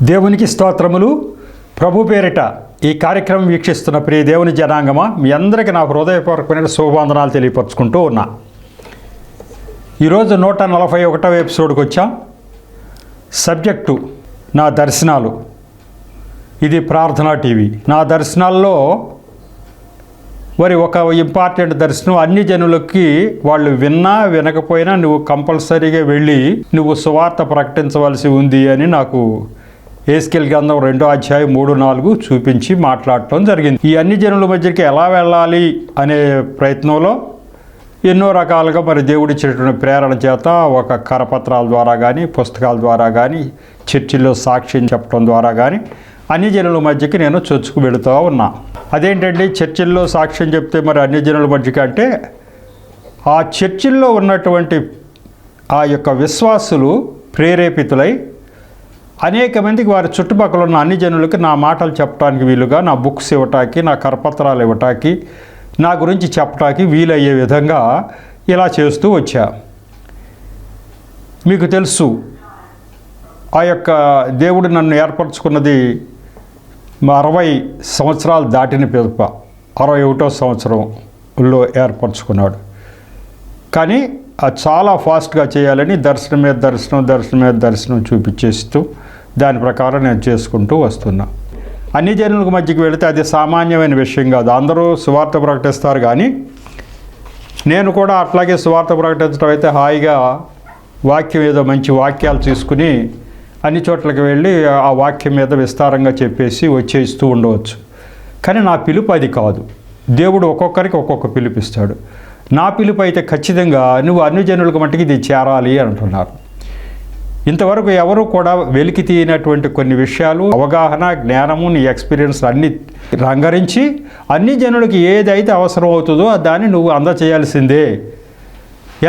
దేవునికి స్తోత్రములు. ప్రభు పేరిట ఈ కార్యక్రమం వీక్షిస్తున్న ప్రియ దేవుని జనాంగమా, మీ అందరికీ నా హృదయపూర్వకమైన శుభవందనాలు తెలియపరుచుకుంటూ ఉన్నా. ఈరోజు 141వ ఎపిసోడ్కి వచ్చాం. సబ్జెక్టు నా దర్శనాలు. ఇది ప్రార్థనా టీవీ. నా దర్శనాల్లో ఒక ఇంపార్టెంట్ దర్శనం, అన్ని జనులకి వాళ్ళు విన్నా వినకపోయినా నువ్వు కంపల్సరీగా వెళ్ళి నువ్వు సువార్త ప్రకటించవలసి ఉంది అని నాకు ఎహెజ్కేలు గ్రంథం 2వ అధ్యాయం 3-4 చూపించి మాట్లాడటం జరిగింది. ఈ అన్ని జనుల మధ్యకి ఎలా వెళ్ళాలి అనే ప్రయత్నంలో ఎన్నో రకాలుగా మరి దేవుడిచ్చినటువంటి ప్రేరణ చేత ఒక కరపత్రాల ద్వారా కానీ, పుస్తకాల ద్వారా కానీ, చర్చిల్లో సాక్ష్యం చెప్పడం ద్వారా కానీ అన్ని జనుల మధ్యకి నేను చొచ్చుకు వెళుతూ ఉన్నా. అదేంటండి చర్చిల్లో సాక్ష్యం చెప్తే మరి అన్ని జనుల మధ్యకి అంటే, ఆ చర్చిల్లో ఉన్నటువంటి ఆ యొక్క విశ్వాసులు ప్రేరేపితులై అనేక మందికి వారి చుట్టుపక్కల ఉన్న అన్ని జనులకి నా మాటలు చెప్పడానికి వీలుగా, నా బుక్స్ ఇవ్వటానికి, నా కరపత్రాలు ఇవ్వటానికి, నా గురించి చెప్పటానికి వీలయ్యే విధంగా ఇలా చేస్తూ వచ్చా. మీకు తెలుసు, ఆ యొక్క దేవుడు నన్ను ఏర్పరచుకున్నది 60 సంవత్సరాలు దాటిన పిదప 61వ సంవత్సరంలో ఏర్పరచుకున్నాడు. కానీ చాలా ఫాస్ట్గా చేయాలని దర్శనం మీద దర్శనం చూపించేస్తూ దాని ప్రకారం నేను చేసుకుంటూ వస్తున్నా. అన్ని జనుల మధ్యకి వెళితే అది సామాన్యమైన విషయం కాదు. అందరూ సువార్త ప్రకటిస్తారు, కానీ నేను కూడా అట్లాగే సువార్త ప్రకటించడం అయితే హాయిగా వాక్యం ఏదో మంచి వాక్యాలు తీసుకుని అన్ని చోట్లకి వెళ్ళి ఆ వాక్యం మీద విస్తారంగా చెప్పేసి వచ్చేస్తూ ఉండవచ్చు. కానీ నా పిలుపు అది కాదు. దేవుడు ఒక్కొక్కరికి ఒక్కొక్క పిలుపిస్తాడు. నా పిలుపు అయితే ఖచ్చితంగా నువ్వు అన్ని జనులకు మట్టుకు ఇది చేరాలి అంటున్నారు. ఇంతవరకు ఎవరు కూడా వెలికి తీయనటువంటి కొన్ని విషయాలు, అవగాహన, జ్ఞానము, నీ ఎక్స్పీరియన్స్ అన్నీ రంగరించి అన్ని జనులకి ఏదైతే అవసరం అవుతుందో దాన్ని నువ్వు అందచేయాల్సిందే.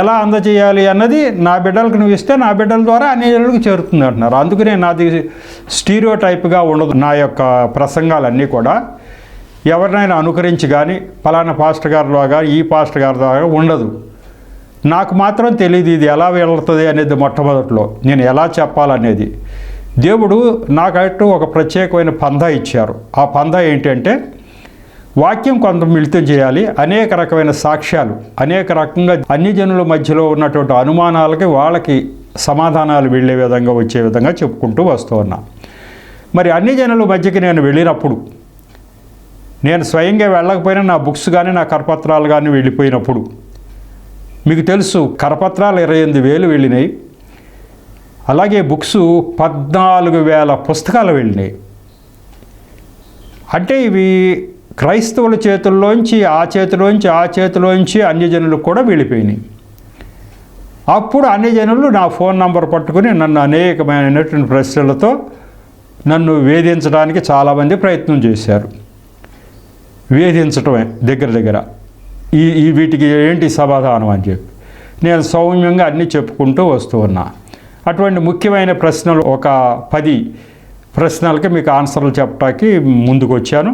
ఎలా అందచేయాలి అన్నది నా బిడ్డలకు నువ్వు ఇస్తే నా బిడ్డల ద్వారా అన్ని జనులకు చేరుతుంది అంటున్నారు. అందుకనే నాది స్టీరియో టైప్గా ఉండదు. నా యొక్క ప్రసంగాలన్నీ కూడా ఎవరినైనా అనుకరించి కానీ ఫలానా పాస్టర్ గారి ద్వారా ఈ పాస్టర్ గారి ద్వారా ఉండదు. నాకు మాత్రం తెలియదు ఇది ఎలా వెళ్తుంది అనేది. మొట్టమొదట్లో నేను ఎలా చెప్పాలనేది దేవుడు నాకంటూ ఒక ప్రత్యేకమైన పందా ఇచ్చారు. ఆ పందా ఏంటంటే, వాక్యం కొంత మిళితం చేయాలి, అనేక రకమైన సాక్ష్యాలు, అనేక రకంగా అన్ని జనుల మధ్యలో ఉన్నటువంటి అనుమానాలకి వాళ్ళకి సమాధానాలు వెళ్ళే విధంగా వచ్చే విధంగా చెప్పుకుంటూ వస్తూ ఉన్నా. మరి అన్ని జనుల మధ్యకి నేను వెళ్ళినప్పుడు, నేను స్వయంగా వెళ్ళకపోయినా నా బుక్స్ కానీ నా కరపత్రాలు కానీ వెళ్ళిపోయినప్పుడు, మీకు తెలుసు కరపత్రాలు 28,000 వెళ్ళినాయి. అలాగే బుక్స్ 14,000 పుస్తకాలు వెళ్ళినాయి. అంటే ఇవి క్రైస్తవుల చేతుల్లోంచి ఆ చేతిలోంచి అన్ని జనులకు కూడా వెళ్ళిపోయినాయి. అప్పుడు అన్ని జనులు నా ఫోన్ నంబర్ పట్టుకుని నన్ను అనేకమైనటువంటి ప్రశ్నలతో నన్ను వేధించడానికి చాలామంది ప్రయత్నం చేశారు. వేధించటమే దగ్గర ఈ వీటికి ఏంటి సమాధానం అని చెప్పి నేను సౌమ్యంగా అన్నీ చెప్పుకుంటూ వస్తూ ఉన్నా. అటువంటి ముఖ్యమైన ప్రశ్నలు ఒక 10 ప్రశ్నలకి మీకు ఆన్సర్లు చెప్పడానికి ముందుకు వచ్చాను.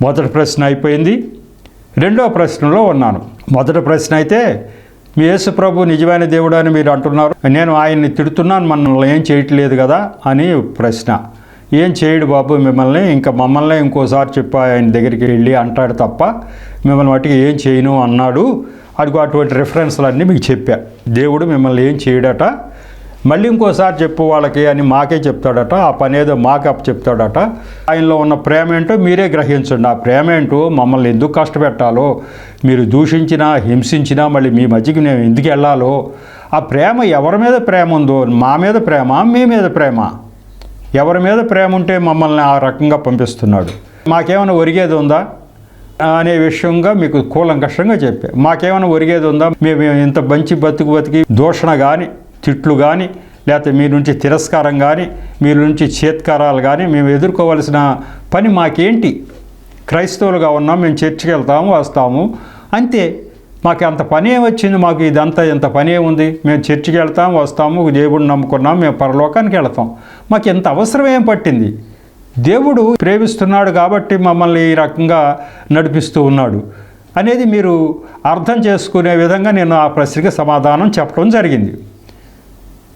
మొదటి ప్రశ్న అయిపోయింది. రెండో ప్రశ్నలో ఉన్నాను. మొదటి ప్రశ్న అయితే, మీ యేసు ప్రభు నిజమైన దేవుడు అని మీరు అంటున్నారు, నేను ఆయన్ని తిడుతున్నాను, మనల్ని ఏం చేయట్లేదు కదా అని ప్రశ్న. ఏం చేయడు బాబు మిమ్మల్ని, ఇంకా మమ్మల్ని ఇంకోసారి చెప్పి ఆయన దగ్గరికి వెళ్ళి అంటాడు తప్ప మిమ్మల్ని వాటికి ఏం చేయను అన్నాడు. అదిగో అటువంటి రిఫరెన్స్లన్నీ మీకు చెప్పా. దేవుడు మిమ్మల్ని ఏం చేయడట, మళ్ళీ ఇంకోసారి చెప్పు వాళ్ళకి అని మాకే చెప్తాడట. ఆ పని ఏదో మాకు అప్పు చెప్తాడట. ఆయనలో ఉన్న ప్రేమ ఏంటో మీరే గ్రహించండి. ఆ ప్రేమ ఏంటో, మమ్మల్ని ఎందుకు కష్టపెట్టాలో, మీరు దూషించినా హింసించినా మళ్ళీ మీ మధ్యకి నేను ఎందుకు వెళ్ళాలో, ఆ ప్రేమ ఎవరి మీద ప్రేమ ఉందో, మా మీద ప్రేమ, మీ మీద ప్రేమ, ఎవరి మీద ప్రేమ ఉంటే మమ్మల్ని ఆ రకంగా పంపిస్తున్నాడు. మాకేమైనా ఒరిగేది ఉందా అనే విషయంగా మీకు కూలంకషంగా చెప్పా. మాకేమైనా ఒరిగేది ఉందా, మేము ఇంత మంచి బతికి దూషణ కానీ, తిట్లు కానీ, లేకపోతే మీ నుంచి తిరస్కారం కానీ, మీ నుంచి చేత్కారాలు కానీ మేము ఎదుర్కోవలసిన పని మాకేంటి? క్రైస్తవులుగా ఉన్నాం, మేము చర్చికి వెళ్తాము వస్తాము అంతే. మాకు అంత పని ఏమొచ్చింది? మాకు ఇదంతా ఇంత పని ఏముంది? మేము చర్చికి వెళ్తాం వస్తాము, దేవుడిని నమ్ముకున్నాం, మేము పరలోకానికి వెళ్తాం. మాకు ఎంత అవసరం ఏం పట్టింది? దేవుడు ప్రేమిస్తున్నాడు కాబట్టి మమ్మల్ని ఈ రకంగా నడిపిస్తూ ఉన్నాడు అనేది మీరు అర్థం చేసుకునే విధంగా నేను ఆ ప్రశ్నకి సమాధానం చెప్పడం జరిగింది.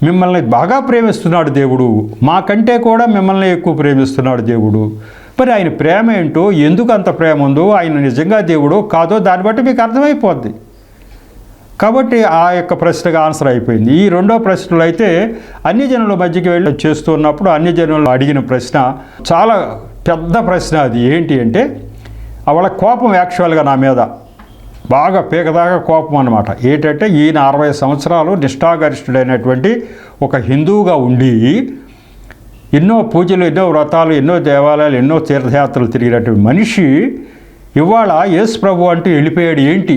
మిమ్మల్ని బాగా ప్రేమిస్తున్నాడు దేవుడు, మాకంటే కూడా మిమ్మల్ని ఎక్కువ ప్రేమిస్తున్నాడు దేవుడు. మరి ఆయన ప్రేమ ఏంటో, ఎందుకు అంత ప్రేమ ఉందో, ఆయన నిజంగా దేవుడో కాదో దాన్ని బట్టి మీకు అర్థమైపోద్ది. కాబట్టి ఆ యొక్క ప్రశ్నకు ఆన్సర్ అయిపోయింది. ఈ రెండో ప్రశ్నలు అయితే అన్ని జనుల మధ్యకి వెళ్ళి చేస్తున్నప్పుడు అన్ని జనులు అడిగిన ప్రశ్న చాలా పెద్ద ప్రశ్న. అది ఏంటి అంటే వాళ్ళ కోపం యాక్చువల్గా నా మీద బాగా పీకదాకా కోపం అనమాట. ఏంటంటే ఈయన 60 సంవత్సరాలు నిష్ఠాగరిష్ఠుడైనటువంటి ఒక హిందువుగా ఉండి ఎన్నో పూజలు, ఎన్నో వ్రతాలు, ఎన్నో దేవాలయాలు, ఎన్నో తీర్థయాత్రలు తిరిగినటువంటి మనిషి ఇవాళ యేసు ప్రభు అంటూ వెళ్ళిపోయాడు ఏంటి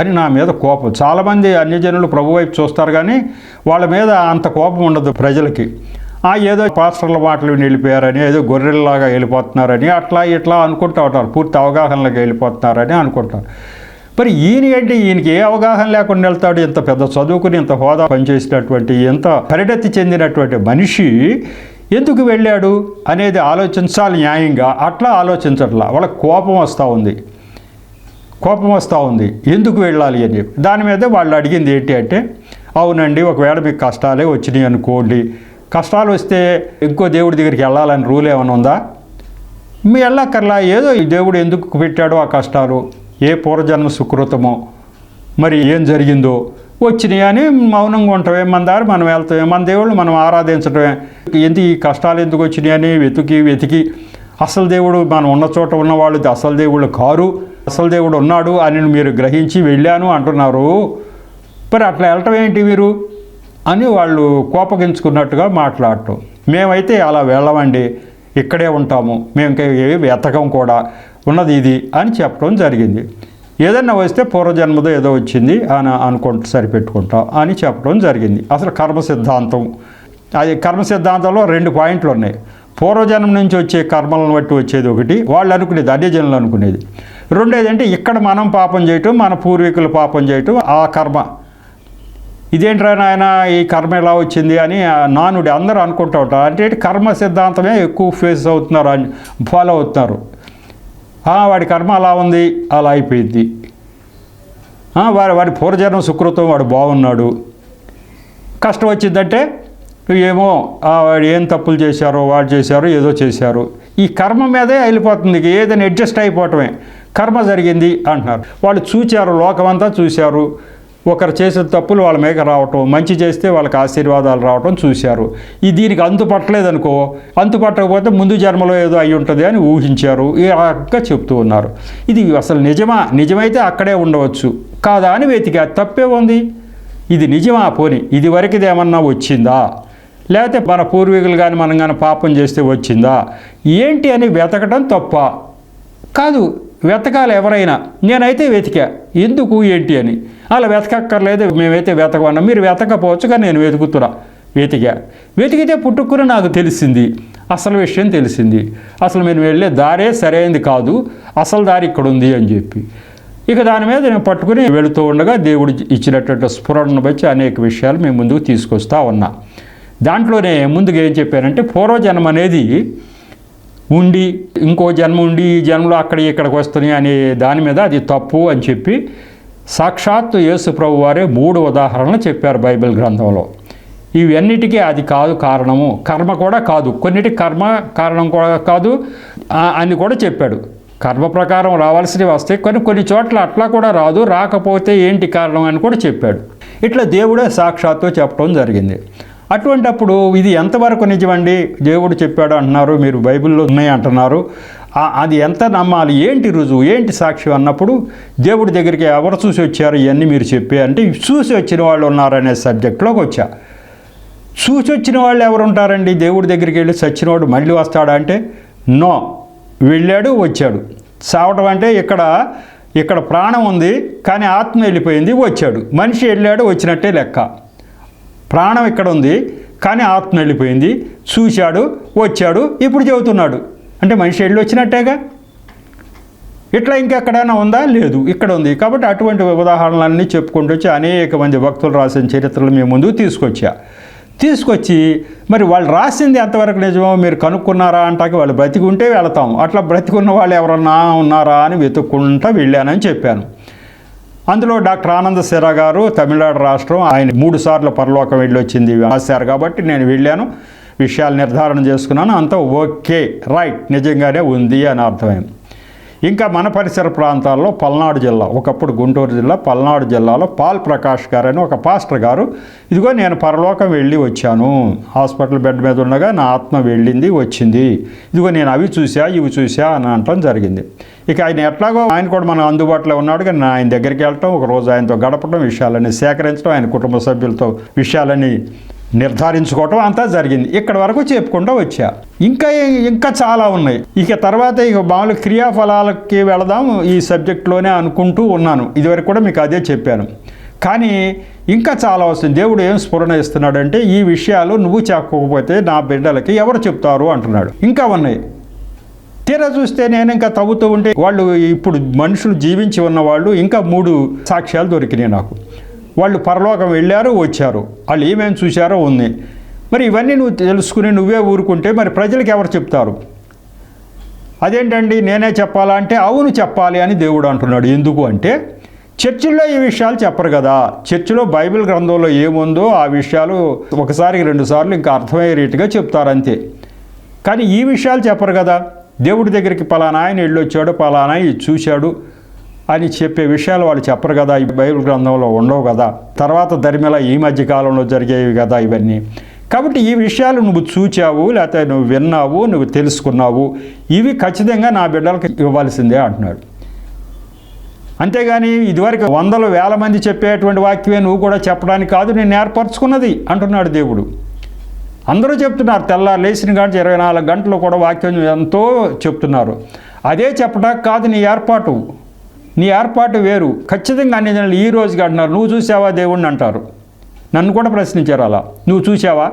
అని నా మీద కోపం. చాలామంది అన్యజనులు ప్రభు వైపు చూస్తారు కానీ వాళ్ళ మీద అంత కోపం ఉండదు ప్రజలకి. ఏదో పాస్టర్ల మాటలు వెళ్ళిపోయారని, ఏదో గొర్రెల్లాగా వెళ్ళిపోతున్నారని అట్లా ఇట్లా అనుకుంటూ ఉంటారు, పూర్తి అవగాహనలోకి వెళ్ళిపోతున్నారని అనుకుంటారు. మరి ఈయన ఏంటి, ఈయనకి ఏ అవగాహన లేకుండా వెళ్తాడు? ఇంత పెద్ద చదువుకుని ఇంత హోదా పనిచేసినటువంటి, ఎంత పరిణతి చెందినటువంటి మనిషి ఎందుకు వెళ్ళాడు అనేది ఆలోచించాలి న్యాయంగా. అట్లా ఆలోచించట్లా. వాళ్ళకి కోపం వస్తూ ఉంది ఎందుకు వెళ్ళాలి అని చెప్పి. దాని మీద వాళ్ళు అడిగింది ఏంటి అంటే, అవునండి ఒకవేళ మీకు కష్టాలే వచ్చినాయి అనుకోండి, కష్టాలు వస్తే ఇంకో దేవుడి దగ్గరికి వెళ్ళాలని రూల్ ఏమైనా ఉందా? మీ వెళ్ళక్కర్లా. ఏదో ఈ దేవుడు ఎందుకు పెట్టాడో ఆ కష్టాలు, ఏ పూర్వజన్మ సుకృతమో, మరి ఏం జరిగిందో వచ్చినాయి అని మౌనంగా ఉంటామే. మన దారి మనం వెళ్తామే, మన దేవుళ్ళు మనం ఆరాధించడమే. ఎందుకు ఈ కష్టాలు ఎందుకు వచ్చినాయి అని వెతికి అసలు దేవుడు మనం ఉన్న చోట ఉన్నవాళ్ళు అసలు దేవుళ్ళు కారు, అసలు దేవుడు ఉన్నాడు అని మీరు గ్రహించి వెళ్ళాను అంటున్నారు. మరి అట్లా వెళ్ళటం ఏంటి మీరు అని వాళ్ళు కోపగించుకున్నట్టుగా మాట్లాడటం. మేమైతే అలా వెళ్ళమండి, ఇక్కడే ఉంటాము, మేము వెతకం కూడా, ఉన్నది ఇది అని చెప్పడం జరిగింది. ఏదన్నా వస్తే పూర్వజన్మదో ఏదో వచ్చింది అని అనుకుంటూ సరిపెట్టుకుంటాం అని చెప్పడం జరిగింది. అసలు కర్మ సిద్ధాంతం, అది కర్మ సిద్ధాంతంలో 2 పాయింట్లు ఉన్నాయి. పూర్వజన్మ నుంచి వచ్చే కర్మలను బట్టి వచ్చేది ఒకటి, వాళ్ళు అనుకునేది అన్యజనులు అనుకునేది. రెండోది అంటే ఇక్కడ మనం పాపం చేయటం, మన పూర్వీకులు పాపం చేయటం, ఆ కర్మ. ఇదేంట్రా నాయన ఈ కర్మ ఎలా వచ్చింది అని నానుడి అందరూ అనుకుంటూ ఉంటారు. అంటే కర్మ సిద్ధాంతమే ఎక్కువ ఫేస్ అవుతున్నారు, ఫాలో అవుతున్నారు. వాడి కర్మ అలా ఉంది, అలా అయిపోయింది. వాడి పూర్వజన్మ సుకృతం, వాడు బాగున్నాడు. కష్టం వచ్చిందంటే ఏమో వాడు ఏం తప్పులు చేశారో, వాడు చేశారో, ఏదో చేశారు. ఈ కర్మ మీదే వెళ్ళిపోతుంది. ఏదైనా అడ్జస్ట్ అయిపోవటమే. కర్మ జరిగింది అంటున్నారు. వాళ్ళు చూశారు, లోకమంతా చూశారు. ఒకరు చేసిన తప్పులు వాళ్ళ మీద రావటం, మంచి చేస్తే వాళ్ళకి ఆశీర్వాదాలు రావటం చూశారు. దీనికి అంతు పట్టలేదనుకో, అంతు పట్టకపోతే ముందు జన్మలో ఏదో అయి ఉంటుంది అని ఊహించారు. ఈ రకంగా చెప్తూ ఉన్నారు. ఇది అసలు నిజమైతే అక్కడే ఉండవచ్చు, కాదా అని వెతికా. తప్పే ఉంది. ఇది నిజమా? పోని ఇది వరకు ఇది ఏమన్నా వచ్చిందా, లేకపోతే మన పూర్వీకులు కానీ మనం కానీ పాపం చేస్తే వచ్చిందా ఏంటి అని వెతకడం తప్ప కాదు. వెతకాలి ఎవరైనా. నేనైతే వెతికా, ఎందుకు ఏంటి అని. అలా వెతకక్కర్లేదు, మేమైతే వెతకమన్నా. మీరు వెతకపోవచ్చు కానీ నేను వెతికితే పుట్టుకుని నాకు తెలిసింది, అసలు విషయం తెలిసింది. అసలు మేము వెళ్ళే దారే సరైనది కాదు, అసలు దారి ఇక్కడ ఉంది అని చెప్పి. ఇక దాని మీద నేను పట్టుకుని వెళుతూ ఉండగా దేవుడు ఇచ్చినటువంటి స్ఫురణను బట్టి అనేక విషయాలు మేము ముందుకు తీసుకొస్తా ఉన్నా. దాంట్లోనే ముందుగా ఏం చెప్పానంటే, పూర్వజన్మ అనేది ఉండి ఇంకో జన్మ ఉండి ఈ జన్మలో ఇక్కడికి వస్తున్నాయి అనే దాని మీద అది తప్పు అని చెప్పి సాక్షాత్తు యేసు ప్రభు వారే 3 ఉదాహరణలు చెప్పారు బైబిల్ గ్రంథంలో. ఇవన్నిటికీ అది కాదు కారణము, కర్మ కూడా కాదు, కొన్నిటికి కర్మ కారణం కూడా కాదు అని కూడా చెప్పాడు. కర్మ ప్రకారం రావాల్సినవి వస్తాయి, కొన్ని చోట్ల అట్లా కూడా రాదు, రాకపోతే ఏంటి కారణం అని కూడా చెప్పాడు. ఇట్లా దేవుడే సాక్షాత్తు చెప్పడం జరిగింది. అటువంటప్పుడు ఇది ఎంతవరకు నిజమండి? దేవుడు చెప్పాడు అంటున్నారు, మీరు బైబిల్లో ఉన్నాయి అంటున్నారు, అది ఎంత నమ్మాలి, ఏంటి రుజువు, ఏంటి సాక్ష్యం అన్నప్పుడు దేవుడి దగ్గరికి ఎవరు చూసి వచ్చారు ఇవన్నీ మీరు చెప్పే అంటే, చూసి వచ్చిన వాళ్ళు ఉన్నారనే సబ్జెక్ట్లోకి వచ్చా. చూసి వచ్చిన వాళ్ళు ఎవరు ఉంటారండి? దేవుడి దగ్గరికి వెళ్ళి చచ్చినవాడు మళ్ళీ వస్తాడా అంటే నో, వెళ్ళాడు వచ్చాడు. చావటం అంటే ఇక్కడ ప్రాణం ఉంది కానీ ఆత్మ వెళ్ళిపోయింది, వచ్చాడు. మనిషి వెళ్ళాడు వచ్చినట్టే లెక్క. ప్రాణం ఇక్కడ ఉంది కానీ ఆత్మ వెళ్ళిపోయింది, చూశాడు వచ్చాడు, ఇప్పుడు చెబుతున్నాడు అంటే మనిషి వెళ్ళి వచ్చినట్టేగా. ఇట్లా ఇంకెక్కడైనా ఉందా? లేదు, ఇక్కడ ఉంది. కాబట్టి అటువంటి ఉదాహరణలన్నీ చెప్పుకుంటూ వచ్చి అనేక మంది భక్తులు రాసిన చరిత్రలు మేము ముందుకు తీసుకొచ్చి మరి వాళ్ళు రాసింది ఎంతవరకు నిజమో మీరు కనుక్కున్నారా అంటాకి వాళ్ళు బ్రతికి ఉంటే వెళతాం. అట్లా బ్రతికున్న వాళ్ళు ఎవరన్నా ఉన్నారా అని వెతుక్కుంటా వెళ్ళానని చెప్పాను. అందులో డాక్టర్ ఆనంద సిరా గారు తమిళనాడు రాష్ట్రం, ఆయన 3 సార్లు పరలోకం వెళ్ళి వచ్చింది రాశారు కాబట్టి నేను వెళ్ళాను, విషయాలు నిర్ధారణ చేసుకున్నాను, అంతా ఓకే రైట్ నిజంగానే ఉంది అని అర్థమైంది. ఇంకా మన పరిసర ప్రాంతాల్లో పల్నాడు జిల్లా, ఒకప్పుడు గుంటూరు జిల్లా, పల్నాడు జిల్లాలో పాల్ ప్రకాష్ గారు అని ఒక పాస్టర్ గారు, ఇదిగో నేను పరలోకం వెళ్ళి వచ్చాను, హాస్పిటల్ బెడ్ మీద ఉండగా నా ఆత్మ వెళ్ళింది వచ్చింది, ఇదిగో నేను అవి చూసా ఇవి చూసా అని అనటం జరిగింది. ఇక ఆయన ఎట్లాగో ఆయన కూడా మన అందుబాటులో ఉన్నాడు, కానీ ఆయన దగ్గరికి వెళ్ళటం, ఒకరోజు ఆయనతో గడపడం, విషయాలన్నీ సేకరించడం, ఆయన కుటుంబ సభ్యులతో విషయాలన్నీ నిర్ధారించుకోవటం అంతా జరిగింది. ఇక్కడ వరకు చెప్పుకుంటూ వచ్చా. ఇంకా చాలా ఉన్నాయి. ఇక తర్వాత మామూలు క్రియాఫలాలకి వెళదాం ఈ సబ్జెక్ట్లోనే అనుకుంటూ ఉన్నాను. ఇదివరకు కూడా మీకు అదే చెప్పాను. కానీ ఇంకా చాలా వస్తుంది. దేవుడు ఏం స్ఫురణ ఇస్తున్నాడంటే, ఈ విషయాలు నువ్వు చెప్పకపోతే నా బిడ్డలకి ఎవరు చెప్తారు అంటున్నాడు. ఇంకా ఉన్నాయి. తీరా చూస్తే నేను ఇంకా తవ్వుతూ ఉంటే వాళ్ళు ఇప్పుడు మనుషులు జీవించి ఉన్నవాళ్ళు ఇంకా 3 సాక్ష్యాలు దొరికినాయి నాకు. వాళ్ళు పరలోకం వెళ్ళారు వచ్చారు, వాళ్ళు ఏమేమి చూశారో ఉంది. మరి ఇవన్నీ నువ్వు తెలుసుకుని నువ్వే ఊరుకుంటే మరి ప్రజలకు ఎవరు చెప్తారు? అదేంటండి నేనే చెప్పాలా అంటే, అవును చెప్పాలి అని దేవుడు అంటున్నాడు. ఎందుకు అంటే, చర్చిల్లో ఈ విషయాలు చెప్పరు కదా. చర్చిలో బైబిల్ గ్రంథంలో ఏముందో ఆ విషయాలు ఒకసారికి 2 సార్లు ఇంకా అర్థమయ్యే రీతిగా చెప్తారు అంతే. కానీ ఈ విషయాలు చెప్పరు కదా. దేవుడి దగ్గరికి పలానా ఆయన వెళ్ళొచ్చాడు, పలానా ఇది చూశాడు అని చెప్పే విషయాలు వాళ్ళు చెప్పరు కదా. ఈ బైబిల్ గ్రంథంలో ఉండవు కదా. తర్వాత ధర్మిల ఈ మధ్య కాలంలో జరిగేవి కదా ఇవన్నీ. కాబట్టి ఈ విషయాలు నువ్వు చూచావు, లేకపోతే నువ్వు విన్నావు, నువ్వు తెలుసుకున్నావు, ఇవి ఖచ్చితంగా నా బిడ్డలకు ఇవ్వాల్సిందే అంటున్నాడు. అంతేగాని ఇదివరకు 100,000 మంది చెప్పేటువంటి వాక్యమే నువ్వు కూడా చెప్పడానికి కాదు నేను ఏర్పరచుకున్నది అంటున్నాడు దేవుడు. అందరూ చెప్తున్నారు, తెల్లారు లేచిన కాదు 24 గంటలు కూడా వాక్యం ఎంతో చెప్తున్నారు. అదే చెప్పడానికి కాదు నీ ఏర్పాటు వేరు. ఖచ్చితంగా అన్ని జనాలు ఈ రోజుకి అంటున్నారు, నువ్వు చూసావా దేవుణ్ణి అంటారు. నన్ను కూడా ప్రశ్నించారు అలా, నువ్వు చూసావా,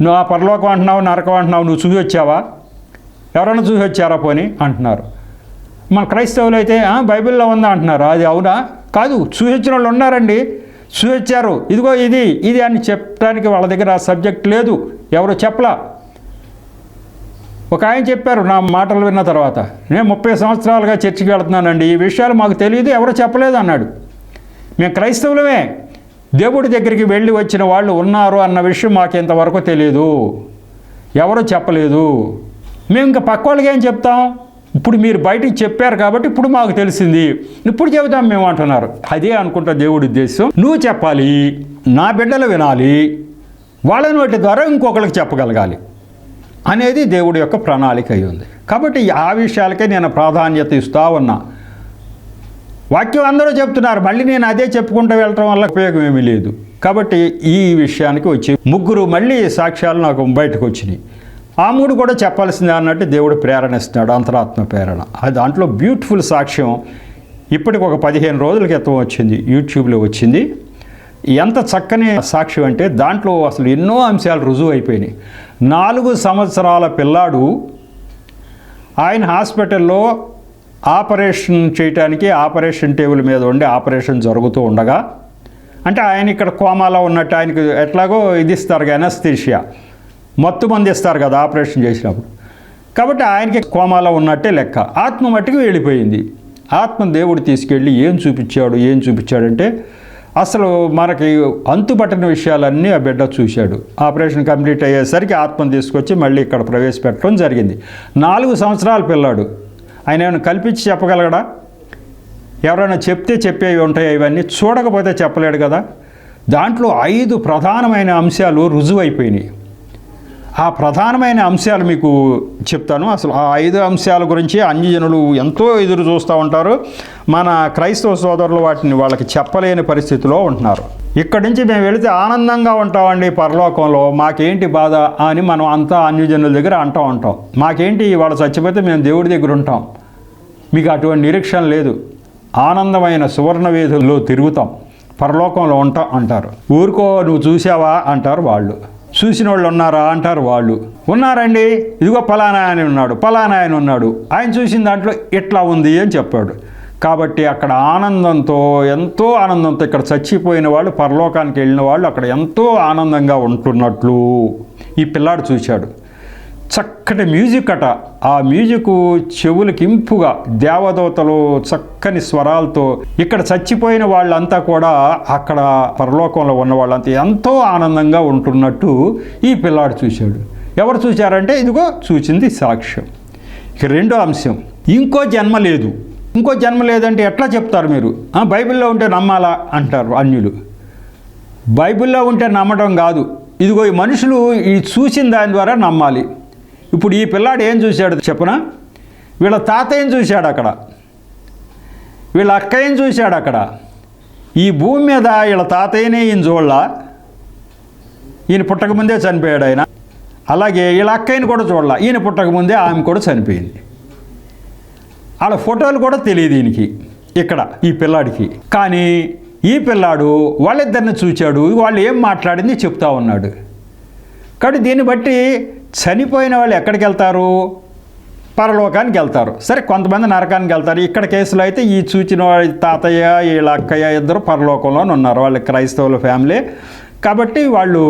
నువ్వు ఆ పరలోకం అంటున్నావు, నరకం అంటున్నావు, నువ్వు చూసి వచ్చావా, ఎవరైనా చూసి వచ్చారా పోనీ అంటున్నారు. మన క్రైస్తవులు అయితే బైబిల్లో ఉందా అంటున్నారు. అది అవునా? కాదు, చూసి వచ్చిన వాళ్ళు ఉన్నారండి, చూసి వచ్చారు, ఇదిగో ఇది అని చెప్పడానికి వాళ్ళ దగ్గర ఆ సబ్జెక్ట్ లేదు, ఎవరు చెప్పలా. ఒక ఆయన చెప్పారు నా మాటలు విన్న తర్వాత, నేను 30 సంవత్సరాలుగా చర్చికి వెళ్తున్నానండి, ఈ విషయాలు మాకు తెలియదు, ఎవరు చెప్పలేదు అన్నాడు. మేము క్రైస్తవులమే, దేవుడి దగ్గరికి వెళ్ళి వచ్చిన వాళ్ళు ఉన్నారు అన్న విషయం మాకు ఇంతవరకు తెలియదు, ఎవరు చెప్పలేదు. మేము ఇంకా పక్క వాళ్ళకి ఏం చెప్తాం? ఇప్పుడు మీరు బయటికి చెప్పారు కాబట్టి ఇప్పుడు మాకు తెలిసింది, ఇప్పుడు చెబుతాం మేము అంటున్నారు. అదే అనుకుంటా దేవుడి ఉద్దేశం. నువ్వు చెప్పాలి, నా బిడ్డలు వినాలి, వాళ్ళ నోటి ద్వారా ఇంకొకరికి చెప్పగలగాలి అనేది దేవుడి యొక్క ప్రణాళిక అయి ఉంది. కాబట్టి ఆ విషయాలకే నేను ప్రాధాన్యత ఇస్తూ ఉన్నా. వాక్యం అందరూ చెప్తున్నారు, మళ్ళీ నేను అదే చెప్పుకుంటూ వెళ్ళటం వల్ల ఉపయోగం ఏమీ లేదు. కాబట్టి ఈ విషయానికి వచ్చి 3 మళ్ళీ సాక్ష్యాలు నాకు బయటకు వచ్చినాయి. ఆ 3 కూడా చెప్పాల్సిందే అన్నట్టు దేవుడు ప్రేరణ ఇస్తున్నాడు, అంతరాత్మ ప్రేరణ. అది దాంట్లో బ్యూటిఫుల్ సాక్ష్యం ఇప్పటికి ఒక 15 రోజుల క్రితం వచ్చింది, యూట్యూబ్లో వచ్చింది. ఎంత చక్కని సాక్ష్యం అంటే దాంట్లో అసలు ఎన్నో అంశాలు రుజువు అయిపోయినాయి. 4 సంవత్సరాల పిల్లాడు ఆయన హాస్పిటల్లో ఆపరేషన్ చేయటానికి ఆపరేషన్ టేబుల్ మీద ఉండి ఆపరేషన్ జరుగుతూ ఉండగా, అంటే ఆయన ఇక్కడ కోమాలో ఉన్నట్టు, ఆయనకు ఎట్లాగో ఇది ఇస్తారు ఎనస్థీషియా, మత్తు మంది ఇస్తారు కదా ఆపరేషన్ చేసినప్పుడు. కాబట్టి ఆయనకి కోమాలో ఉన్నట్టే లెక్క. ఆత్మ మట్టుకు వెళ్ళిపోయింది. ఆత్మ దేవుడు తీసుకెళ్ళి ఏం చూపించాడంటే అసలు మనకి అంతుపట్టిన విషయాలన్నీ ఆ బిడ్డ చూశాడు. ఆపరేషన్ కంప్లీట్ అయ్యేసరికి ఆత్మను తీసుకొచ్చి మళ్ళీ ఇక్కడ ప్రవేశపెట్టడం జరిగింది. 4 సంవత్సరాల పిల్లాడు. ఆయన ఏమైనా కల్పించి చెప్పగలగడా? ఎవరైనా చెప్తే చెప్పేవి ఉంటాయి, ఇవన్నీ చూడకపోతే చెప్పలేడు కదా. దాంట్లో 5 ప్రధానమైన అంశాలు రుజువైపోయినాయి. ఆ ప్రధానమైన అంశాలు మీకు చెప్తాను. అసలు ఆ 5 అంశాల గురించి అన్యజనులు ఎంతో ఎదురు చూస్తూ ఉంటారు. మన క్రైస్తవ సోదరులు వాటిని వాళ్ళకి చెప్పలేని పరిస్థితిలో ఉంటున్నారు. ఇక్కడి నుంచి మేము వెళితే ఆనందంగా ఉంటామండి పరలోకంలో, మాకేంటి బాధ అని మనం అంతా అన్యజనుల దగ్గర అంటూ ఉంటాం. మాకేంటి వాళ్ళు చచ్చిపోతే మేము దేవుడి దగ్గర ఉంటాం, మీకు అటువంటి నిరీక్షణ లేదు, ఆనందమైన సువర్ణ వీధుల్లో తిరుగుతాం, పరలోకంలో ఉంటాం అంటారు. ఊరుకో నువ్వు చూసావా అంటారు వాళ్ళు. చూసిన వాళ్ళు ఉన్నారా అంటారు వాళ్ళు. ఉన్నారండి, ఇదిగో పలానా ఆయన ఉన్నాడు, పలానా ఆయన ఉన్నాడు, ఆయన చూసిన దాంట్లో ఇట్లా ఉంది అని చెప్పాడు. కాబట్టి అక్కడ ఆనందంతో, ఎంతో ఆనందంతో, ఇక్కడ చచ్చిపోయిన వాళ్ళు పరలోకానికి వెళ్ళిన వాళ్ళు అక్కడ ఎంతో ఆనందంగా ఉంటున్నట్లు ఈ పిల్లాడు చూశాడు. చక్కటి మ్యూజిక్ అట. ఆ మ్యూజిక్ చెవులకి ఇంపుగా దేవదూతలు చక్కని స్వరాలతో ఇక్కడ చచ్చిపోయిన వాళ్ళంతా కూడా అక్కడ పరలోకంలో ఉన్న వాళ్ళంతా ఎంతో ఆనందంగా ఉంటున్నట్టు ఈ పిల్లాడు చూశాడు. ఎవరు చూశారంటే ఇదిగో చూసింది సాక్ష్యం. ఇక రెండో అంశం, ఇంకో జన్మ లేదు. ఇంకో జన్మ లేదంటే ఎట్లా చెప్తారు మీరు? బైబిల్లో ఉంటే నమ్మాలా అంటారు అన్యులు. బైబిల్లో ఉంటే నమ్మడం కాదు, ఇదిగో ఈ మనుషులు ఈ చూసిన దాని ద్వారా నమ్మాలి. ఇప్పుడు ఈ పిల్లాడు ఏం చూశాడు చెప్పనా? వీళ్ళ తాతయ్యని చూశాడు అక్కడ, వీళ్ళ అక్కయ్యని చూశాడు అక్కడ. ఈ భూమి మీద వీళ్ళ తాతయ్యనే ఈయన చూడలా, ఈయన పుట్టకముందే చనిపోయాడు ఆయన. అలాగే వీళ్ళ అక్కయ్యని కూడా చూడలా, ఈయన పుట్టకముందే ఆమె కూడా చనిపోయింది. వాళ్ళ ఫోటోలు కూడా తెలియదు ఈయనకి ఇక్కడ ఈ పిల్లాడికి. కానీ ఈ పిల్లాడు వాళ్ళిద్దరిని చూచాడు, వాళ్ళు ఏం మాట్లాడింది చెప్తా ఉన్నాడు. కాబట్టి దీన్ని బట్టి చనిపోయిన వాళ్ళు ఎక్కడికి వెళ్తారు? పరలోకానికి వెళ్తారు. సరే, కొంతమంది నరకానికి వెళ్తారు. ఇక్కడ కేసులో అయితే ఈ చూచిన వాళ్ళ తాతయ్య వీళ్ళ అక్కయ్య ఇద్దరు పరలోకంలోనే ఉన్నారు. వాళ్ళు క్రైస్తవుల ఫ్యామిలీ కాబట్టి వాళ్ళు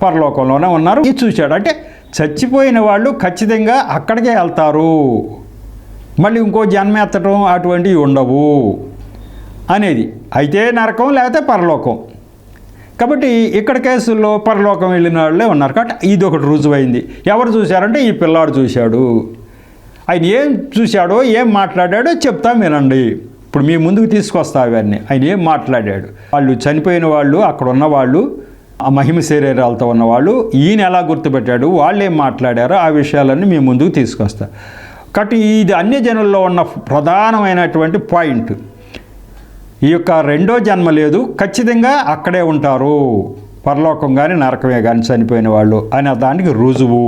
పరలోకంలోనే ఉన్నారు. ఇది చూశాడు అంటే చచ్చిపోయిన వాళ్ళు ఖచ్చితంగా అక్కడికే వెళ్తారు, మళ్ళీ ఇంకో జన్మ ఎత్తడం అటువంటివి ఉండవు అనేది. అయితే నరకం లేకపోతే పరలోకం. కాబట్టి ఇక్కడ కేసుల్లో పరలోకం వెళ్ళిన వాళ్ళే ఉన్నారు. కాబట్టి ఇది ఒకటి రుజువైంది. ఎవరు చూశారంటే ఈ పిల్లాడు చూశాడు. ఆయన ఏం చూశాడో ఏం మాట్లాడాడో చెప్తా వినండి. ఇప్పుడు మీ ముందుకు తీసుకొస్తా అవన్నీ. ఆయన ఏం మాట్లాడాడు, వాళ్ళు చనిపోయిన వాళ్ళు అక్కడ ఉన్నవాళ్ళు, ఆ మహిమ శరీరాలతో ఉన్నవాళ్ళు ఈయన ఎలా గుర్తుపెట్టాడు, వాళ్ళు ఏం మాట్లాడారో ఆ విషయాలన్నీ మీ ముందుకు తీసుకొస్తా. కాబట్టి ఇది అన్య జనుల్లో ఉన్న ప్రధానమైనటువంటి పాయింట్. ఈ యొక్క రెండో జన్మ లేదు, ఖచ్చితంగా అక్కడే ఉంటారు, పరలోకం కానీ నరకమే కానీ చనిపోయిన వాళ్ళు అనే దానికి రుజువు.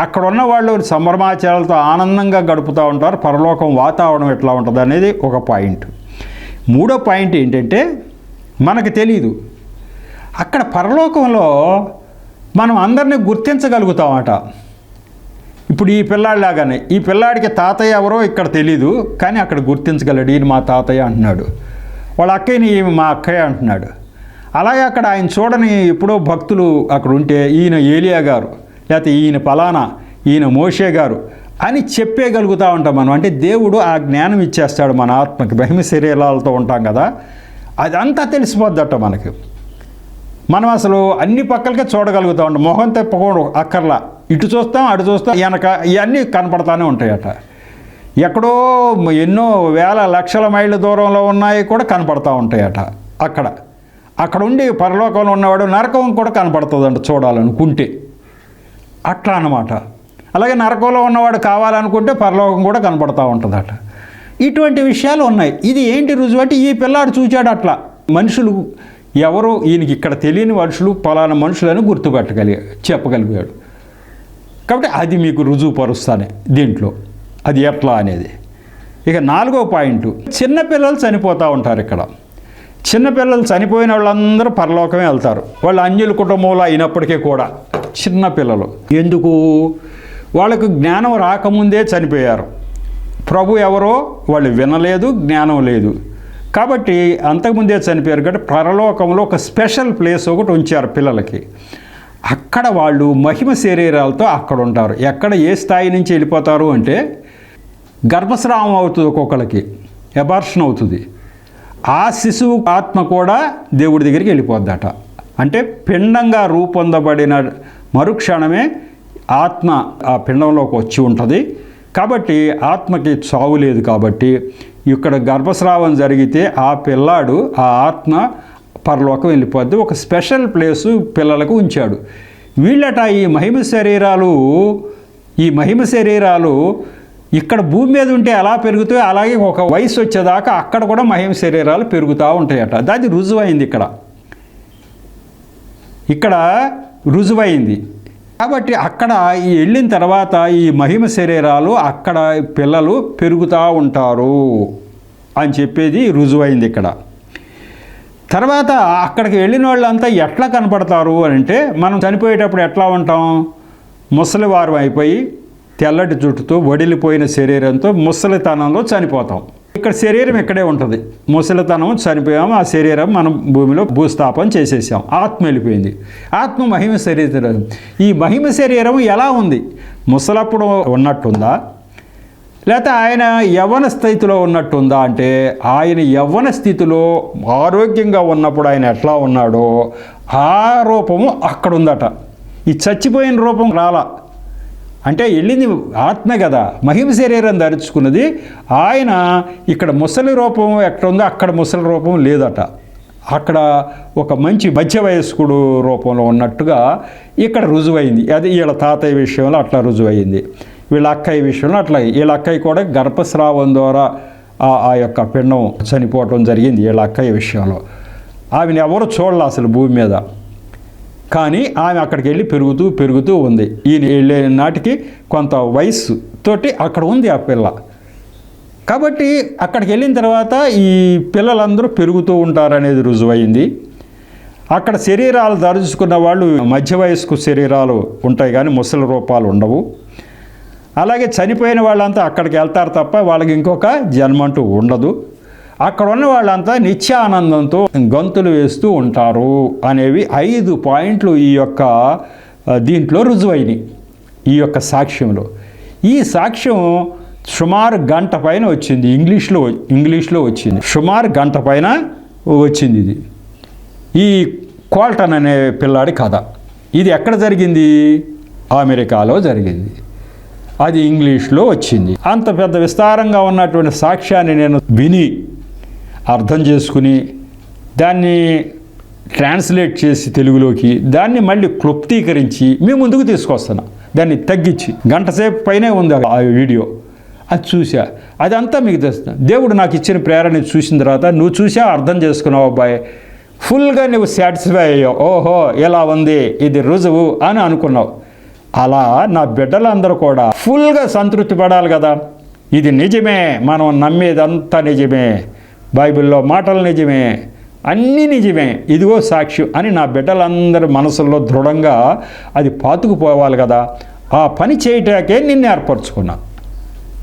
అక్కడ ఉన్న వాళ్ళు సంభ్రమాచారాలతో ఆనందంగా గడుపుతూ ఉంటారు. పరలోకం వాతావరణం ఎట్లా ఉంటుంది అనేది ఒక పాయింట్. మూడో పాయింట్ ఏంటంటే మనకు తెలీదు, అక్కడ పరలోకంలో మనం అందరినీ గుర్తించగలుగుతామట. ఇప్పుడు ఈ పిల్లాడిలాగానే ఈ పిల్లాడికి తాతయ్య ఎవరో ఇక్కడ తెలీదు, కానీ అక్కడ గుర్తించగలడు, ఈయన మా తాతయ్య అంటున్నాడు. వాళ్ళ అక్కయ్యని ఈమె మా అక్కయ్య అంటున్నాడు. అలాగే అక్కడ ఆయన చూడని ఎప్పుడో భక్తులు అక్కడ ఉంటే ఈయన ఏలియా గారు, లేకపోతే ఈయన పలానా, ఈయన మోషే గారు అని చెప్పేయగలుగుతూ ఉంటాం మనం. అంటే దేవుడు ఆ జ్ఞానం ఇచ్చేస్తాడు మన ఆత్మకి. మహిమ శరీరాలతో ఉంటాం కదా, అదంతా తెలిసిపోద్దట మనకి. మనం అసలు అన్ని పక్కలకే చూడగలుగుతూ ఉంటాం, మొహం తెప్పకుండా అక్కర్లా. ఇటు చూస్తాం అటు చూస్తాం, వెనక ఇవన్నీ కనపడతానే ఉంటాయట. ఎక్కడో ఎన్నో వేల లక్షల మైళ్ళ దూరంలో ఉన్నాయి కూడా కనపడతా ఉంటాయట. అక్కడ ఉండి పరలోకంలో ఉన్నవాడు నరకం కూడా కనపడుతుందంట చూడాలనుకుంటే. అట్లా అన్నమాట. అలాగే నరకంలో ఉన్నవాడు కావాలనుకుంటే పరలోకం కూడా కనపడతా ఉంటుందట. ఇటువంటి విషయాలు ఉన్నాయి. ఇది ఏంటి రుజువు అంటే ఈ పిల్లాడు చూచాడు. అట్లా మనుషులు ఎవరు ఈయనకి ఇక్కడ తెలియని మనుషులు పలానా మనుషులని చెప్పగలిగాడు. కాబట్టి అది మీకు రుజువు పరుస్తానే దీంట్లో, అది ఎట్లా అనేది. ఇక నాలుగో పాయింట్, చిన్నపిల్లలు చనిపోతూ ఉంటారు. ఇక్కడ చిన్నపిల్లలు చనిపోయిన వాళ్ళందరూ పరలోకమే వెళ్తారు. వాళ్ళు అన్యుల కుటుంబంలో అయినప్పటికీ కూడా చిన్నపిల్లలు. ఎందుకు? వాళ్ళకు జ్ఞానం రాకముందే చనిపోయారు. ప్రభు ఎవరో వాళ్ళు వినలేదు, జ్ఞానం లేదు. కాబట్టి అంతకుముందే చనిపోయారు. కాబట్టి పరలోకంలో ఒక స్పెషల్ ప్లేస్ ఒకటి ఉంచారు పిల్లలకి. అక్కడ వాళ్ళు మహిమ శరీరాలతో అక్కడ ఉంటారు. ఎక్కడ ఏ స్థాయి నుంచి వెళ్ళిపోతారు అంటే గర్భస్రావం అవుతుంది, ఒక్కొక్కరికి అబార్షన్ అవుతుంది. ఆ శిశువు ఆత్మ కూడా దేవుడి దగ్గరికి వెళ్ళిపోద్దట. అంటే పిండంగా రూపొందబడిన మరుక్షణమే ఆత్మ ఆ పిండంలోకి వచ్చి ఉంటుంది. కాబట్టి ఆత్మకి చావు లేదు. కాబట్టి ఇక్కడ గర్భస్రావం జరిగితే ఆ పిల్లాడు, ఆ ఆత్మ పరలోకం వెళ్ళిపోద్ది. ఒక స్పెషల్ ప్లేసు పిల్లలకు ఉంచాడు. వీళ్ళట ఈ మహిమ శరీరాలు ఇక్కడ భూమి మీద ఉంటే ఎలా పెరుగుతాయో అలాగే ఒక వయసు వచ్చేదాకా అక్కడ కూడా మహిమ శరీరాలు పెరుగుతూ ఉంటాయట. దాని రుజువైంది ఇక్కడ రుజువైంది. కాబట్టి అక్కడ వెళ్ళిన తర్వాత ఈ మహిమ శరీరాలు అక్కడ పిల్లలు పెరుగుతూ ఉంటారు అని చెప్పేది రుజువైంది ఇక్కడ. తర్వాత అక్కడికి వెళ్ళిన వాళ్ళంతా ఎట్లా కనపడతారు అని అంటే, మనం చనిపోయేటప్పుడు ఎట్లా ఉంటాం? ముసలివారం అయిపోయి తెల్లటి జుట్టుతో వడిలిపోయిన శరీరంతో ముసలితనంలో చనిపోతాం. ఇక్కడ శరీరం ఇక్కడే ఉంటుంది. ముసలితనం చనిపోయాము, ఆ శరీరం మనం భూమిలో భూస్థాపన చేసేసాం. ఆత్మ వెళ్ళిపోయింది. ఆత్మ మహిమ శరీరం. ఈ మహిమ శరీరం ఎలా ఉంది? ముసలప్పుడు ఉన్నట్టుందా, లేకపోతే ఆయన యవ్వన స్థితిలో ఉన్నట్టుందా అంటే ఆయన యవ్వన స్థితిలో ఆరోగ్యంగా ఉన్నప్పుడు ఆయన ఎట్లా ఉన్నాడో ఆ రూపము అక్కడ ఉందట. ఈ చచ్చిపోయిన రూపం రాలా, అంటే వెళ్ళింది ఆత్మ కదా, మహిమ శరీరం ధరించుకున్నది. ఆయన ఇక్కడ ముసలి రూపం ఎక్కడ ఉందో అక్కడ ముసలి రూపం లేదట. అక్కడ ఒక మంచి మధ్య వయస్కుడు రూపంలో ఉన్నట్టుగా ఇక్కడ రుజువైంది. అది వీళ్ళ తాతయ్య విషయంలో అట్లా రుజువైంది, వీళ్ళ అక్కయ్య విషయంలో అట్లా. వీళ్ళ అక్కయ్య కూడా గర్భస్రావం ద్వారా ఆ యొక్క పిండం చనిపోవటం జరిగింది వీళ్ళ అక్కయ్య విషయంలో. ఆమెను ఎవరు చూడాలి అసలు భూమి మీద, కానీ ఆమె అక్కడికి వెళ్ళి పెరుగుతూ ఉంది. ఈయన వెళ్ళే నాటికి కొంత వయస్సు తోటి అక్కడ ఉంది ఆ పిల్ల. కాబట్టి అక్కడికి వెళ్ళిన తర్వాత ఈ పిల్లలందరూ పెరుగుతూ ఉంటారనేది రుజువైంది. అక్కడ శరీరాలు ధరించుకున్న వాళ్ళు మధ్య వయస్కు శరీరాలు ఉంటాయి కానీ ముసలి రూపాలు ఉండవు. అలాగే చనిపోయిన వాళ్ళంతా అక్కడికి వెళ్తారు తప్ప వాళ్ళకి ఇంకొక జన్మంటూ ఉండదు. అక్కడ ఉన్న వాళ్ళంతా నిత్యానందంతో గంతులు వేస్తూ ఉంటారు అనేవి 5 పాయింట్లు ఈ యొక్క దీంట్లో రుజువైనవి ఈ యొక్క సాక్ష్యంలో. ఈ సాక్ష్యం సుమారు గంట పైన వచ్చింది, ఇంగ్లీష్లో వచ్చింది. సుమారు గంట పైన వచ్చింది ఇది. ఈ కోల్టన్ అనే పిల్లాడి కథ. ఇది ఎక్కడ జరిగింది? అమెరికాలో జరిగింది. అది ఇంగ్లీష్లో వచ్చింది. అంత పెద్ద విస్తారంగా ఉన్నటువంటి సాక్ష్యాన్ని నేను విని అర్థం చేసుకుని దాన్ని ట్రాన్స్లేట్ చేసి తెలుగులోకి దాన్ని మళ్ళీ క్లుప్తీకరించి మీ ముందుకు తీసుకొస్తున్నా. దాన్ని తగ్గించి గంట సేపు పైనే ఉంది ఆ వీడియో. అది చూసా, అదంతా మీకు తెస్తాను. దేవుడు నాకు ఇచ్చిన ప్రేరణ చూసిన తర్వాత నువ్వు చూసా, అర్థం చేసుకున్నావు అబ్బాయి, ఫుల్గా నువ్వు సాటిస్ఫై అయ్యావు. ఓహో ఇలా ఉంది, ఇది రుజువు అని అనుకున్నావు. అలా నా బిడ్డలందరూ కూడా ఫుల్గా సంతృప్తి పడాలి కదా. ఇది నిజమే, మనం నమ్మేదంతా నిజమే, బైబిల్లో మాటలు నిజమే, అన్నీ నిజమే, ఇదిగో సాక్ష్యం అని నా బిడ్డలందరి మనసుల్లో దృఢంగా అది పాతుకుపోవాలి కదా. ఆ పని చేయటాకే నిన్ను ఏర్పరచుకున్నా.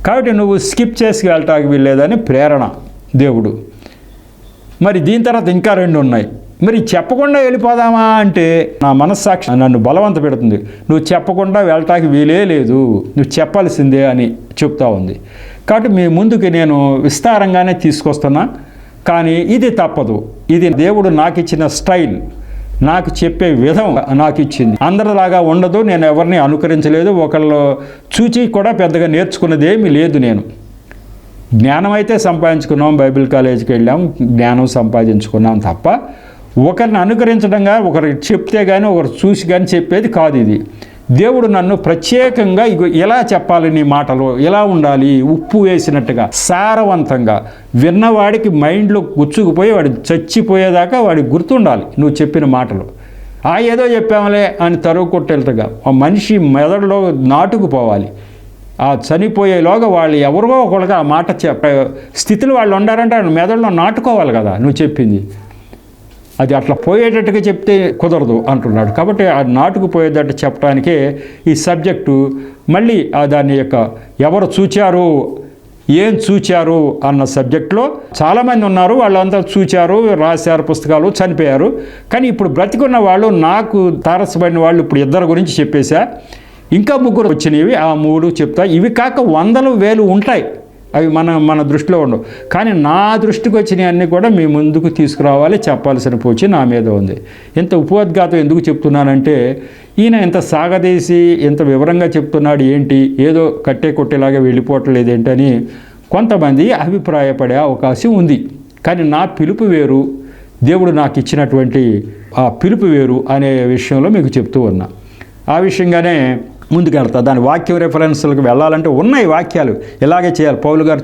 కాబట్టి నువ్వు స్కిప్ చేసి వెళ్ళటానికి వీల్లేదని ప్రేరణ దేవుడు. మరి దీని తర్వాత ఇంకా 2 ఉన్నాయి. మరి చెప్పకుండా వెళ్ళిపోదామా అంటే నా మనస్సాక్షి నన్ను బలవంత పెడుతుంది. నువ్వు చెప్పకుండా వెళ్ళటానికి వీలే లేదు, నువ్వు చెప్పాల్సిందే అని చెప్తా ఉంది. కాబట్టి మీ ముందుకి నేను విస్తారంగానే తీసుకొస్తున్నా. కానీ ఇది తప్పదు. ఇది దేవుడు నాకు ఇచ్చిన స్టైల్, నాకు చెప్పే విధం నాకు ఇచ్చింది. అందరిలాగా ఉండదు, నేను ఎవరిని అనుకరించలేదు, ఒకళ్ళు చూచి కూడా పెద్దగా నేర్చుకున్నది ఏమీ లేదు. నేను జ్ఞానం అయితే సంపాదించుకున్నాం, బైబిల్ కాలేజీకి వెళ్ళాం, జ్ఞానం సంపాదించుకున్నాం తప్ప ఒకరిని అనుకరించడంగా, ఒకరికి చెప్తే కానీ ఒకరు చూసి కానీ చెప్పేది కాదు ఇది. దేవుడు నన్ను ప్రత్యేకంగా ఎలా చెప్పాలి, నీ మాటలు ఎలా ఉండాలి, ఉప్పు వేసినట్టుగా సారవంతంగా విన్నవాడికి మైండ్లో గుచ్చుకుపోయి వాడు చచ్చిపోయేదాకా వాడికి గుర్తుండాలి నువ్వు చెప్పిన మాటలు. ఏదో చెప్పామలే అని తరువు కొట్టేట్టుగా ఆ మనిషి మెదడులో నాటుకుపోవాలి. ఆ చనిపోయేలోగా వాళ్ళు ఎవరికో ఒకళ్ళగా ఆ మాట స్థితిలో వాళ్ళు ఉండారంటే మెదడులో నాటుకోవాలి కదా నువ్వు చెప్పింది. అది అట్లా పోయేటట్టుగా చెప్తే కుదరదు అంటున్నాడు. కాబట్టి ఆ నాటుకుపోయేటట్టు చెప్పడానికే ఈ సబ్జెక్టు మళ్ళీ దాని యొక్క ఎవరు చూచారు, ఏం చూచారు అన్న సబ్జెక్టులో చాలామంది ఉన్నారు. వాళ్ళంతా చూచారు, రాశారు పుస్తకాలు, చనిపోయారు. కానీ ఇప్పుడు బ్రతికున్న వాళ్ళు, నాకు తారసపడిన వాళ్ళు ఇప్పుడు 2 గురించి చెప్పేశా. ఇంకా 3 వచ్చినవి, ఆ 3 చెప్తా. ఇవి కాక 100,000 ఉంటాయి, అవి మన దృష్టిలో ఉండవు. కానీ నా దృష్టికి వచ్చినవి అన్నీ కూడా మీ ముందుకు తీసుకురావాలి, చెప్పాల్సిన పోచి నా మీద ఉంది. ఇంత ఉపోద్ఘాతం ఎందుకు చెప్తున్నానంటే ఈయన ఇంత సాగదీసి ఇంత వివరంగా చెప్తున్నాడు ఏంటి, ఏదో కట్టే కొట్టేలాగా వెళ్ళిపోవట్లేదు ఏంటని కొంతమంది అభిప్రాయపడే అవకాశం ఉంది. కానీ నా పిలుపు వేరు, దేవుడు నాకు ఇచ్చినటువంటి ఆ పిలుపు వేరు అనే విషయంలో మీకు చెప్తూ ఉన్నా. ఆ విషయంగానే ముందుకెళ్తా. దాని వాక్య రెఫరెన్స్లకు వెళ్ళాలంటే ఉన్నాయి వాక్యాలు, ఇలాగే చేయాలి. పౌలు గారు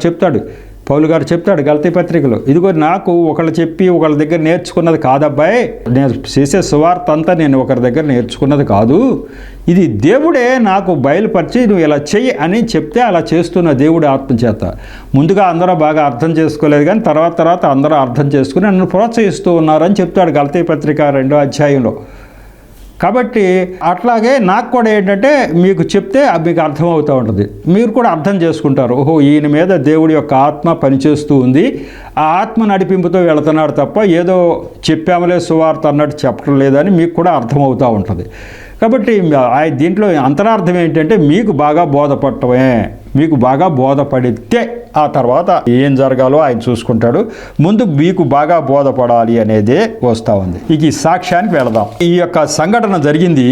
చెప్తాడు గలతీ పత్రికలో, ఇదిగో నాకు ఒకళ్ళు చెప్పి ఒకళ్ళ దగ్గర నేర్చుకున్నది కాదబ్బాయి, నేను చేసే సువార్త అంతా నేను ఒకరి దగ్గర నేర్చుకున్నది కాదు, ఇది దేవుడే నాకు బయలుపరిచి నువ్వు ఇలా చెయ్యి అని చెప్తే అలా చేస్తున్న దేవుడి ఆత్మచేత. ముందుగా అందరూ బాగా అర్థం చేసుకోలేదు, కానీ తర్వాత అందరూ అర్థం చేసుకుని నన్ను ప్రోత్సహిస్తూ ఉన్నారని చెప్తాడు గలతీ పత్రిక 2వ అధ్యాయంలో. కాబట్టి అట్లాగే నాకు కూడా ఏంటంటే మీకు చెప్తే మీకు అర్థమవుతూ ఉంటుంది, మీరు కూడా అర్థం చేసుకుంటారు. ఓహో, ఈయన మీద దేవుడి యొక్క ఆత్మ పనిచేస్తూ ఉంది, ఆ ఆత్మ నడిపింపుతో వెళుతున్నాడు తప్ప ఏదో చెప్పామలే సువార్త అన్నట్టు చెప్పడం లేదని మీకు కూడా అర్థమవుతూ ఉంటుంది. కాబట్టి దీంట్లో అంతరార్థం ఏంటంటే మీకు బాగా బోధపడటమే, మీకు బాగా బోధపడితే ఆ తర్వాత ఏం జరగాలో ఆయన చూసుకుంటాడు. ముందు మీకు బాగా బోధపడాలి అనేదే వస్తూ ఉంది. ఇక ఈ సాక్ష్యానికి వెళదాం. ఈ యొక్క సంఘటన జరిగింది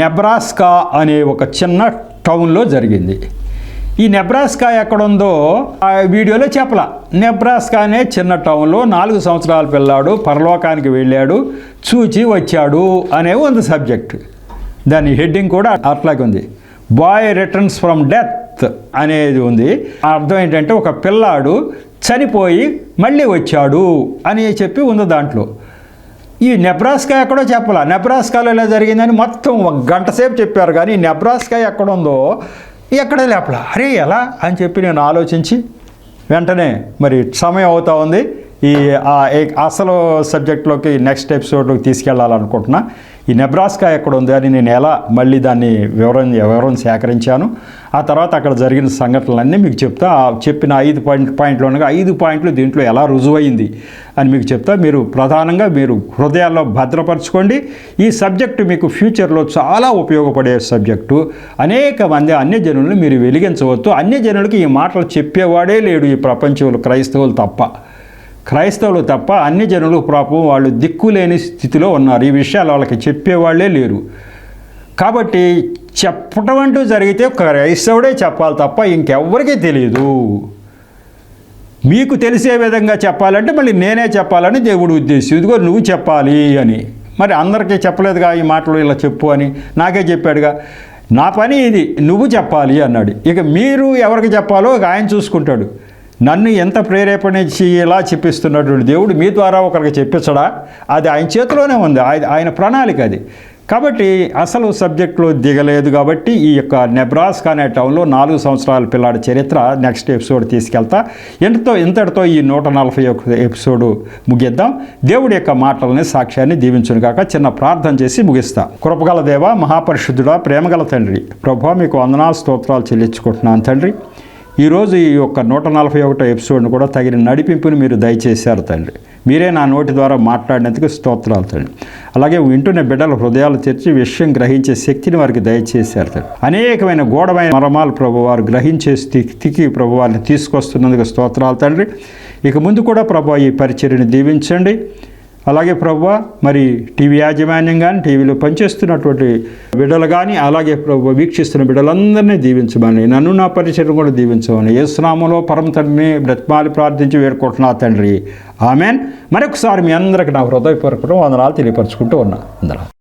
నెబ్రాస్కా అనే ఒక చిన్న టౌన్లో జరిగింది. ఈ నెబ్రాస్కా ఎక్కడుందో ఆ వీడియోలో చెప్పలా. నెబ్రాస్కా అనే చిన్న టౌన్లో 4 సంవత్సరాల పిల్లాడు పరలోకానికి వెళ్ళాడు, చూచి వచ్చాడు అనే ఉంది సబ్జెక్ట్. దాని హెడ్డింగ్ కూడా అట్లాగే ఉంది, బాయ్ రిటర్న్స్ ఫ్రమ్ డెత్ అనేది ఉంది. అర్థం ఏంటంటే ఒక పిల్లాడు చనిపోయి మళ్ళీ వచ్చాడు అని చెప్పి ఉంది దాంట్లో. ఈ నెబ్రాస్కా ఎక్కడో చెప్పాల. నెబ్రాస్కాలో ఇలా జరిగిందని మొత్తం 1 గంట సేపు చెప్పారు, కానీ నెబ్రాస్కా ఎక్కడుందో ఎక్కడ లేపలా. అరే ఎలా అని చెప్పి నేను ఆలోచించి వెంటనే మరి సమయం అవుతా ఉంది ఈ అసలు సబ్జెక్ట్లోకి నెక్స్ట్ ఎపిసోడ్లోకి తీసుకెళ్ళాలనుకుంటున్నా. ఈ నెబ్రాస్కా ఎక్కడ ఉంది అని నేను ఎలా మళ్ళీ దాన్ని వివరం సేకరించాను. ఆ తర్వాత అక్కడ జరిగిన సంఘటనలన్నీ మీకు చెప్తా. చెప్పిన 5 పాయింట్లు ఉండగా 5 పాయింట్లు దీంట్లో ఎలా రుజువైంది అని మీకు చెప్తా. మీరు ప్రధానంగా మీరు హృదయాల్లో భద్రపరచుకోండి. ఈ సబ్జెక్టు మీకు ఫ్యూచర్లో చాలా ఉపయోగపడే సబ్జెక్టు. అనేక మంది అన్యజనులను మీరు వెలిగించవద్దు. అన్యజనులకి ఈ మాటలు చెప్పేవాడే లేడు ఈ ప్రపంచంలో, క్రైస్తవులు తప్ప అన్ని జనులు పాపం వాళ్ళు దిక్కులేని స్థితిలో ఉన్నారు. ఈ విషయాలు వాళ్ళకి చెప్పేవాళ్ళే లేరు. కాబట్టి చెప్పటం అంటూ జరిగితే క్రైస్తవుడే చెప్పాలి తప్ప ఇంకెవ్వరికీ తెలియదు. మీకు తెలిసే విధంగా చెప్పాలంటే మళ్ళీ నేనే చెప్పాలని దేవుడు ఉద్దేశం. ఇదిగో నువ్వు చెప్పాలి అని. మరి అందరికీ చెప్పలేదుగా ఈ మాటలు, ఇలా చెప్పు అని నాకే చెప్పాడుగా. నా పని ఇది, నువ్వు చెప్పాలి అన్నాడు. ఇక మీరు ఎవరికి చెప్పాలో ఆయన చూసుకుంటాడు. నన్ను ఎంత ప్రేరేపణించి ఇలా చెప్పిస్తున్నటువంటి దేవుడు మీ ద్వారా ఒకరికి చెప్పించడా? అది ఆయన చేతిలోనే ఉంది, ఆయన ప్రణాళిక అది. కాబట్టి అసలు సబ్జెక్టులో దిగలేదు. కాబట్టి ఈ యొక్క నెబ్రాస్కా అనే టౌన్లో 4 సంవత్సరాల పిల్లాడి చరిత్ర నెక్స్ట్ ఎపిసోడ్ తీసుకెళ్తా. ఇంతటితో ఈ 141 ఎపిసోడు ముగిద్దాం. దేవుడి యొక్క మాటలని సాక్ష్యాన్ని దీవించును గాక. చిన్న ప్రార్థన చేసి ముగిస్తా. కృపగల దేవ, మహాపరిశుద్ధుడా, ప్రేమగల తండ్రి, ప్రభువా మీకు వందనాలు స్తోత్రాలు చెల్లించుకుంటున్నాను తండ్రి. ఈరోజు ఈ యొక్క 141 ఎపిసోడ్ను కూడా తగిన నడిపింపుని మీరు దయచేశారు తండ్రి. మీరే నా నోటి ద్వారా మాట్లాడినందుకు స్తోత్రాలు తండ్రి. అలాగే వింటున్న బిడ్డల హృదయాలు తెరిచి విషయం గ్రహించే శక్తిని వారికి దయచేశారు తండ్రి. అనేకమైన గూఢమైన మర్మాలు ప్రభు వారు గ్రహించే స్థితికి ప్రభు వారిని తీసుకొస్తున్నందుకు స్తోత్రాలు తండ్రి. ఇక ముందు కూడా ప్రభు ఈ పరిచర్యను దీవించండి. అలాగే ప్రభువా మరి టీవీ యాజమాన్యం కానీ, టీవీలో పనిచేస్తున్నటువంటి బిడ్డలు కానీ, అలాగే ప్రభు వీక్షిస్తున్న బిడ్డలందరినీ దీవించమని, నన్ను నా పరిచయం కూడా దీవించమని యేసునామములో పరమ తండ్రిని బ్రతిమాలి ప్రార్థించి వేడుకుంటున్నా తండ్రి. ఆమెన్. మరొకసారి మీ అందరికీ నా హృదయపూర్వక వందనాలు తెలియపరచుకుంటూ ఉన్నా. అందరూ